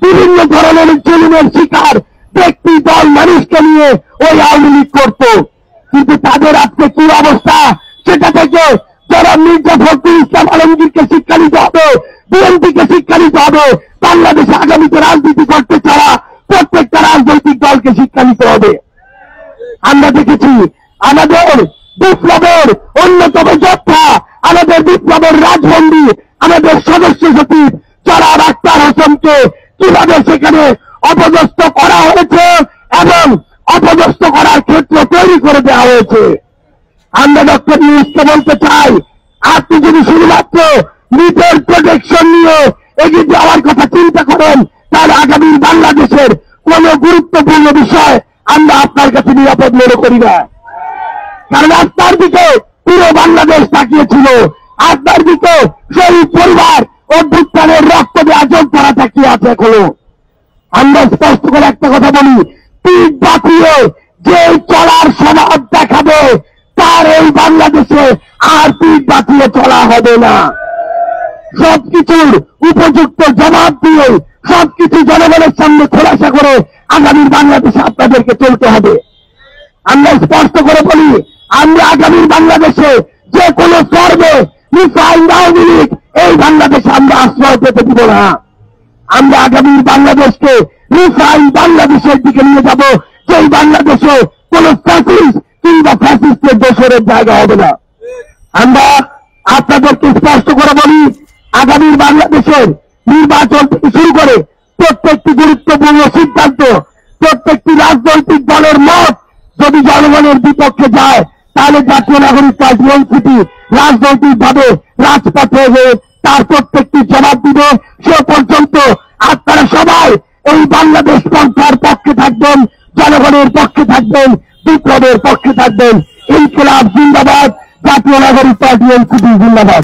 বিভিন্ন ধরনের জুলুমের শিকার ব্যক্তি দল মানুষকে নিয়ে ওই আওয়ামী লীগ করত। কিন্তু তাদের আজকে কি অবস্থা, সেটা থেকে যারা মির্জা ফখরুল ইসলাম আলমগীরকে শিক্ষা নিতে হবে, বিএনপিকে শিক্ষা নিতে হবে, বাংলাদেশে আগামীতে রাজনীতি করতে ছাড়া প্রত্যেকটা রাজনৈতিক দলকে শিক্ষা নিতে হবে। আমরা দেখেছি আমাদের বিপ্লবের অন্যতম যোদ্ধা, আমাদের বিপ্লবের রাজবন্দী, আমাদের সদস্য সচিব জনাব আখতার হোসেনকে কিভাবে সেখানে অপদস্থ করা হয়েছে এবং অপদস্থ করার ক্ষেত্র তৈরি করে দেওয়া হয়েছে। আমরা ডক্টর ইউনূসকে বলতে চাই, আপনি যদি শুধুমাত্র নিজের প্রোটেকশন নিয়ে এগিয়ে যাওয়ার কথা চিন্তা করেন, তাহলে আগামী বাংলাদেশের কোন গুরুত্বপূর্ণ বিষয় আমরা আপনার কাছে নিরাপদ মনে করি না। কারণ আপনার দিকে পুরো বাংলাদেশ তাকিয়েছিল, আপনার দিকে সেই পরিবার অভ্যুত্থানের রক্ত দেওয়া যোগ করা তাকিয়ে আছে এখনো। আমরা স্পষ্ট করে একটা কথা বলি, পিঠ বাঁচিয়ে যে চলার স্বভাব দেখাবে তার এই বাংলাদেশে আর পিঠ বাঁচিয়ে চলা হবে না। সবকিছুর উপযুক্ত জবাব দিয়ে সবকিছু জনগণের সামনে খোলাসা করে আগামীর বাংলাদেশে আপনাদেরকে চলতে হবে। আমরা স্পষ্ট করে বলি, আমরা আগামীর বাংলাদেশে যে কোনো স্তরে রিফাইন্ড আওয়ামী লীগ এই বাংলাদেশে আমরা আশ্রয় পেতে দিব না। আমরা আগামীর বাংলাদেশকে রিফাইন্ড বাংলাদেশের দিকে নিয়ে যাব, সেই বাংলাদেশে কোন ফ্যাসিস্ট কিংবা ফ্যাসিস্টের দোসরের জায়গা হবে না। আমরা আপনাদেরকে স্পষ্ট করে বলি, আগামীর বাংলাদেশের নির্বাচন থেকে শুরু করে প্রত্যেকটি গুরুত্বপূর্ণ সিদ্ধান্ত, প্রত্যেকটি রাজনৈতিক দলের মত যদি জনগণের বিপক্ষে যায়, তাহলে জাতীয় নাগরিক পার্টি এনসিপি রাজনৈতিকভাবে রাজপথে হয়ে তার প্রত্যেকটি জবাব দিবে। সে পর্যন্ত আপনারা সবাই এই বাংলাদেশ পন্থার পক্ষে থাকবেন, জনগণের পক্ষে থাকবেন, বিপ্লবের পক্ষে থাকবেন। ইনকিলাব জিন্দাবাদ, জাতীয় নাগরিক পার্টি এনসিপি জিন্দাবাদ।